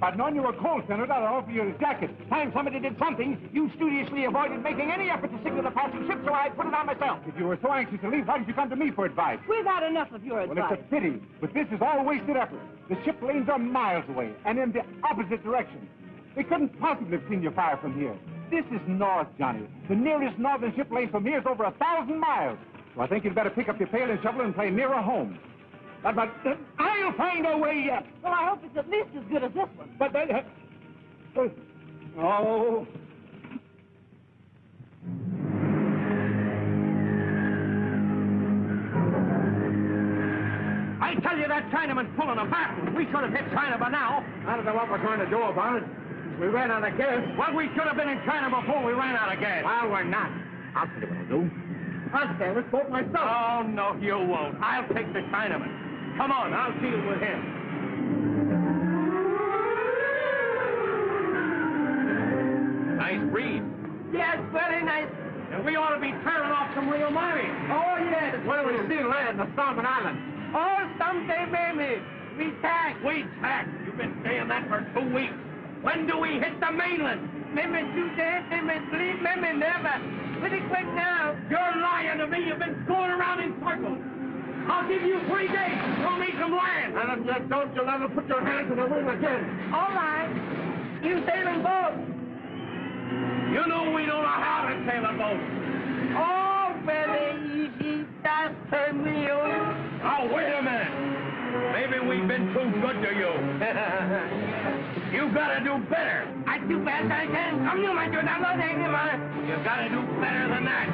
I'd known you were cold, Senator, I'd offer you a jacket. Time somebody did something, you studiously avoided making any effort to signal the passing ship, so I put it on myself. If you were so anxious to leave, why didn't you come to me for advice? We've had enough of your advice. Well, it's a pity, but this is all wasted effort. The ship lanes are miles away, and in the opposite direction. They couldn't possibly have seen your fire from here. This is north, Johnny. The nearest northern ship lane from here is over 1,000 miles. So I think you'd better pick up your pail and shovel and play nearer home. But I'll find a way yet. Well, I hope it's at least as good as this one. But oh. I tell you, that Chinaman's pulling a fast one. We should have hit China by now. I don't know what we're going to do about it. We ran out of gas. Well, we should have been in China before we ran out of gas. Well, we're not. I'll tell you what I'll do. I'll stand this boat myself. Oh, no, you won't. I'll take the Chinaman. Come on, I'll deal with him. Nice breeze. Yes, very nice. And we ought to be tearing off some real money. Oh, yes. Where do we see land? The Solomon Islands. Oh, someday, maybe. We tack. We tack. You've been saying that for 2 weeks. When do we hit the mainland? Maybe 2 days, maybe 3, maybe never. Pretty quick now. You're lying to me. You've been going around in circles. I'll give you 3 days. Show me some land. And if you don't, you'll never put your hands in the wheel again. All right. You sailing boat. You know we don't know how to sail a boat. Oh, very easy. Just turn me on. Now, wait a minute. Maybe we've been too good to you. You gotta do better. I do best I can. Come you, my dude. I'm not angry, man. You gotta do better than that.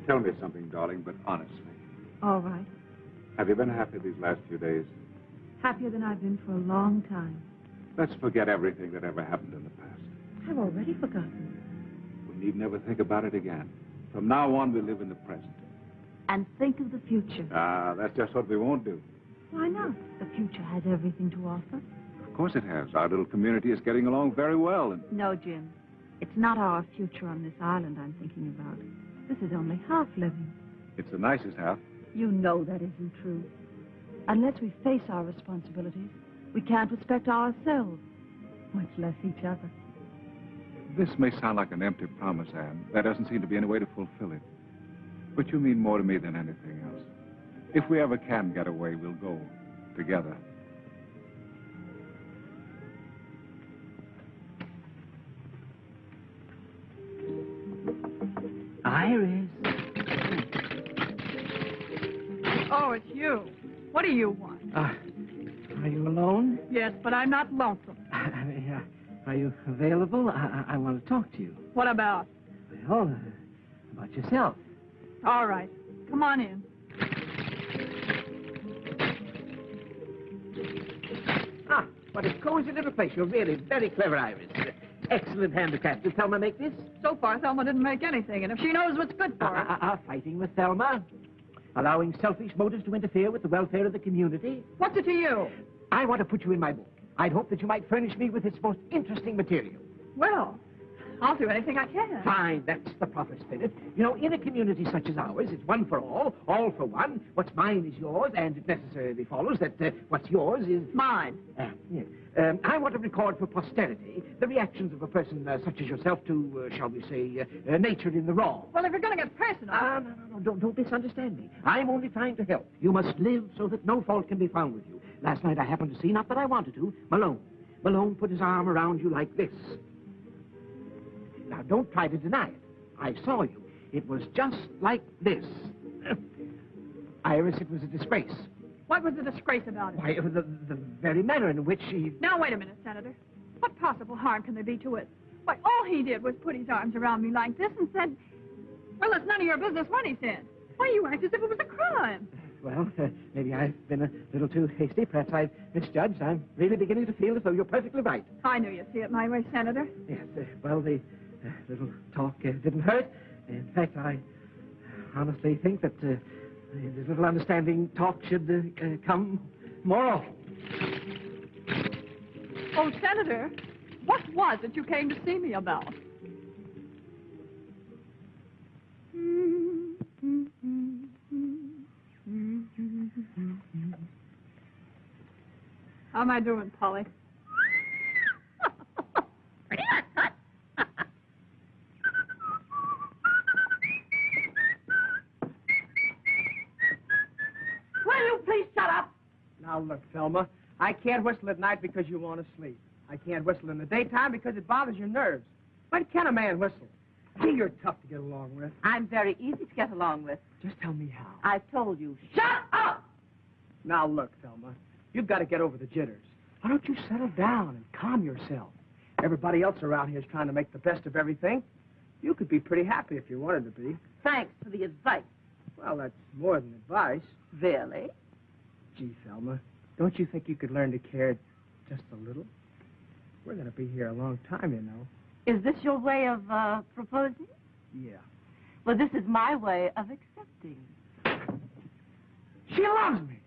Tell me something, darling, but honestly. All right. Have you been happy these last few days? Happier than I've been for a long time. Let's forget everything that ever happened in the past. I've already forgotten. We need never think about it again. From now on, we live in the present. And think of the future. Ah, that's just what we won't do. Why not? The future has everything to offer. Of course it has. Our little community is getting along very well. And No, Jim. It's not our future on this island I'm thinking about. This is only half living. it's the nicest half. You know that isn't true. Unless we face our responsibilities, we can't respect ourselves, much less each other. This may sound like an empty promise, Anne. There doesn't seem to be any way to fulfill it. But you mean more to me than anything else. If we ever can get away, we'll go together. Iris. Oh, it's you. What do you want? Are you alone? Yes, but I'm not lonesome. Are you available? I want to talk to you. What about? Well, about yourself. All right. Come on in. Ah, what a cozy little place. You're really very clever, Iris. Excellent handicraft. Did Thelma make this? So far, Thelma didn't make anything, and if she knows what's good for her... Fighting with Thelma? Allowing selfish motives to interfere with the welfare of the community? What's it to you? I want to put you in my book. I'd hope that you might furnish me with its most interesting material. Well, I'll do anything I can. Fine, that's the proper spirit. You know, in a community such as ours, it's one for all for one. What's mine is yours, and it necessarily follows that what's yours is... Mine. Yes. I want to record for posterity the reactions of a person such as yourself to, shall we say, nature in the raw. Well, if you're going to get personal... No, don't misunderstand me. I'm only trying to help. You must live so that no fault can be found with you. Last night I happened to see, not that I wanted to, Malone. Malone put his arm around you like this. Now, don't try to deny it. I saw you. It was just like this. Iris, it was a disgrace. What was the disgrace about it? Why, the very manner in which she... Now, wait a minute, Senator. What possible harm can there be to it? Why, all he did was put his arms around me like this and said, well, it's none of your business what he said. Why, you act as if it was a crime. Well, maybe I've been a little too hasty. Perhaps I've misjudged. I'm really beginning to feel as though you're perfectly right. I knew you'd see it my way, Senator. Yes, well, the little talk didn't hurt. In fact, I honestly think that the little understanding talk should come more often. Oh, Senator, what was it you came to see me about? How am I doing, Polly? Will you please shut up? Now, look, Thelma, I can't whistle at night because you want to sleep. I can't whistle in the daytime because it bothers your nerves. When can a man whistle? Gee, you're tough to get along with. I'm very easy to get along with. Just tell me how. I've told you. Shut up! Now, look, Thelma, you've got to get over the jitters. Why don't you settle down and calm yourself? Everybody else around here is trying to make the best of everything. You could be pretty happy if you wanted to be. Thanks for the advice. Well, that's more than advice. Really? Gee, Thelma, don't you think you could learn to care just a little? We're going to be here a long time, you know. Is this your way of proposing? Yeah. Well, this is my way of accepting. She loves me.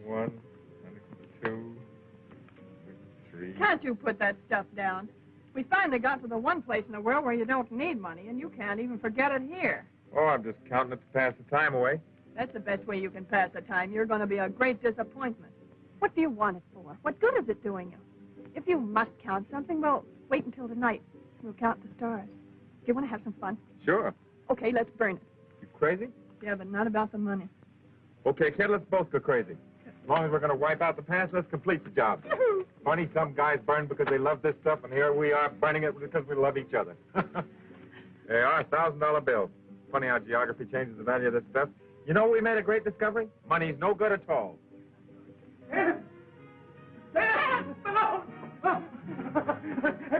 1, 2, 3. Can't you put that stuff down? We finally got to the one place in the world where you don't need money, and you can't even forget it here. Oh, I'm just counting it to pass the time away. That's the best way you can pass the time. You're going to be a great disappointment. What do you want it for? What good is it doing you? If you must count something, well, wait until tonight. We'll count the stars. Do you want to have some fun? Sure. Okay, let's burn it. You crazy? Yeah, but not about the money. Okay, kid, let's both go crazy. As long as we're going to wipe out the past, let's complete the job. Funny, some guys burn because they love this stuff, and here we are burning it because we love each other. There are $1,000 bills. Funny how geography changes the value of this stuff. You know, we made a great discovery. Money's no good at all. Have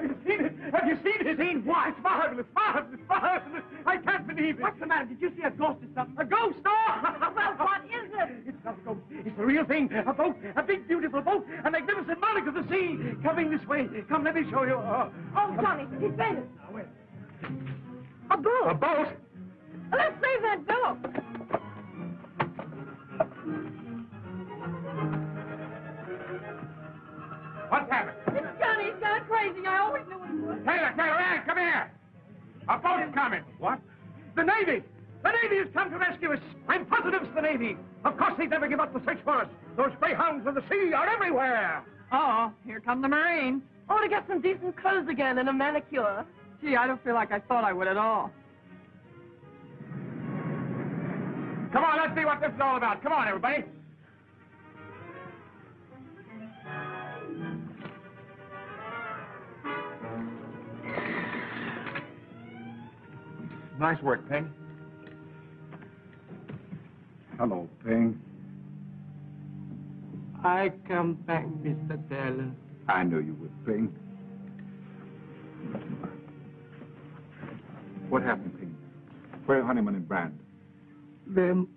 you seen it? Have you seen it? Seen what? It's marvelous, marvelous, marvelous. I can't believe it. What's the matter? Did you see a ghost or something? A ghost? Oh! Well, what is it? It's not a ghost. It's the real thing. A boat. A big, beautiful boat. A magnificent monarch of the sea. Coming this way. Come, let me show you. Oh, Johnny, he's fainted. Now, wait. A boat! A boat? Let's save that boat! What's happened? It's Johnny. He's gone crazy. I always knew he would. Taylor, Ann, come here. A boat's coming. What? The Navy! The Navy has come to rescue us. I'm positive it's the Navy. Of course they'd never give up the search for us. Those greyhounds of the sea are everywhere. Uh-oh, here come the Marines. Oh, to get some decent clothes again and a manicure. Gee, I don't feel like I thought I would at all. Come on, let's see what this is all about. Come on, everybody. Nice work, Ping. Hello, Ping. I come back, Mr. Taylor. I knew you would, Ping. What happened, Ping? Where are Honeyman and Brand? Them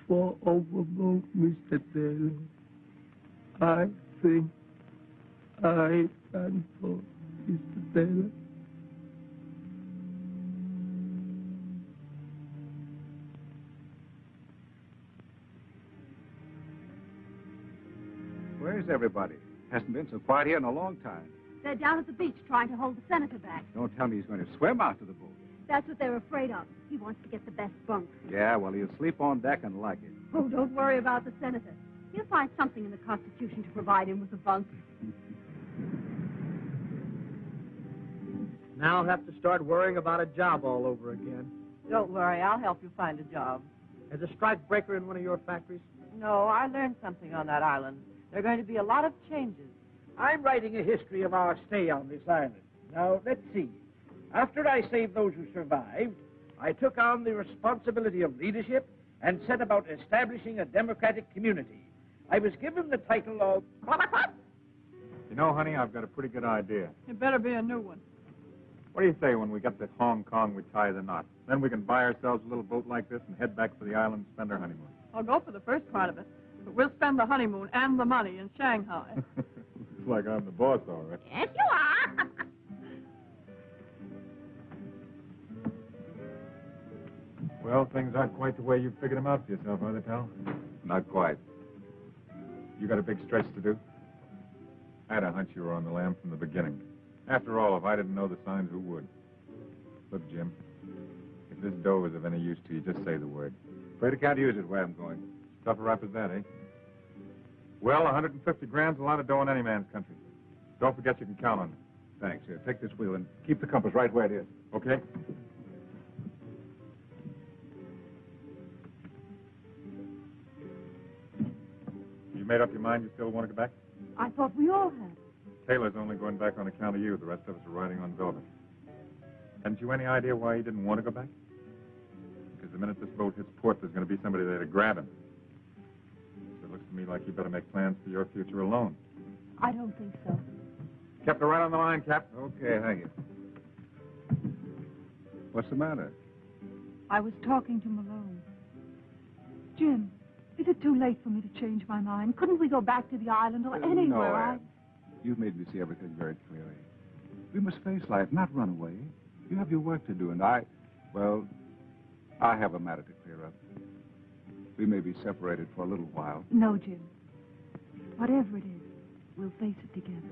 for overboard, Mr. Taylor. I think I done for Mr. Taylor. Where's everybody? Hasn't been so quiet here in a long time. They're down at the beach trying to hold the senator back. Don't tell me he's going to swim out to the boat. That's what they're afraid of. He wants to get the best bunk. Yeah, well, he'll sleep on deck and like it. Oh, don't worry about the senator. He'll find something in the Constitution to provide him with a bunk. Now I'll have to start worrying about a job all over again. Don't worry, I'll help you find a job. As a strike breaker in one of your factories? No, I learned something on that island. There are going to be a lot of changes. I'm writing a history of our stay on this island. Now, let's see. After I saved those who survived, I took on the responsibility of leadership and set about establishing a democratic community. I was given the title of... You know, honey, I've got a pretty good idea. It better be a new one. What do you say when we get to Hong Kong, we tie the knot? Then we can buy ourselves a little boat like this and head back for the island and spend our honeymoon. I'll go for the first part of it. But we'll spend the honeymoon and the money in Shanghai. Looks like I'm the boss, all right. Yes, you are. Well, things aren't quite the way you figured them out for yourself, are they, pal? Not quite. You got a big stretch to do? I had a hunch you were on the lam from the beginning. After all, if I didn't know the signs, who would? Look, Jim, if this dough is of any use to you, just say the word. Afraid I can't use it where I'm going. Tough a rap as that, eh? Well, 150 grand's a lot of dough in any man's country. Don't forget you can count on it. Thanks. Here, take this wheel and keep the compass right where it is. Okay? You made up your mind you still want to go back? I thought we all had. Taylor's only going back on account of you. The rest of us are riding on velvet. Hadn't you any idea why he didn't want to go back? Because the minute this boat hits port, there's going to be somebody there to grab him. So it looks to me like you better make plans for your future alone. I don't think so. Kept her right on the line, Cap. Okay, hang it. What's the matter? I was talking to Malone. Jim, is it too late for me to change my mind? Couldn't we go back to the island or anywhere? No, Anne. You've made me see everything very clearly. We must face life, not run away. You have your work to do, and I have a matter to clear up. We may be separated for a little while. No, Jim. Whatever it is, we'll face it together.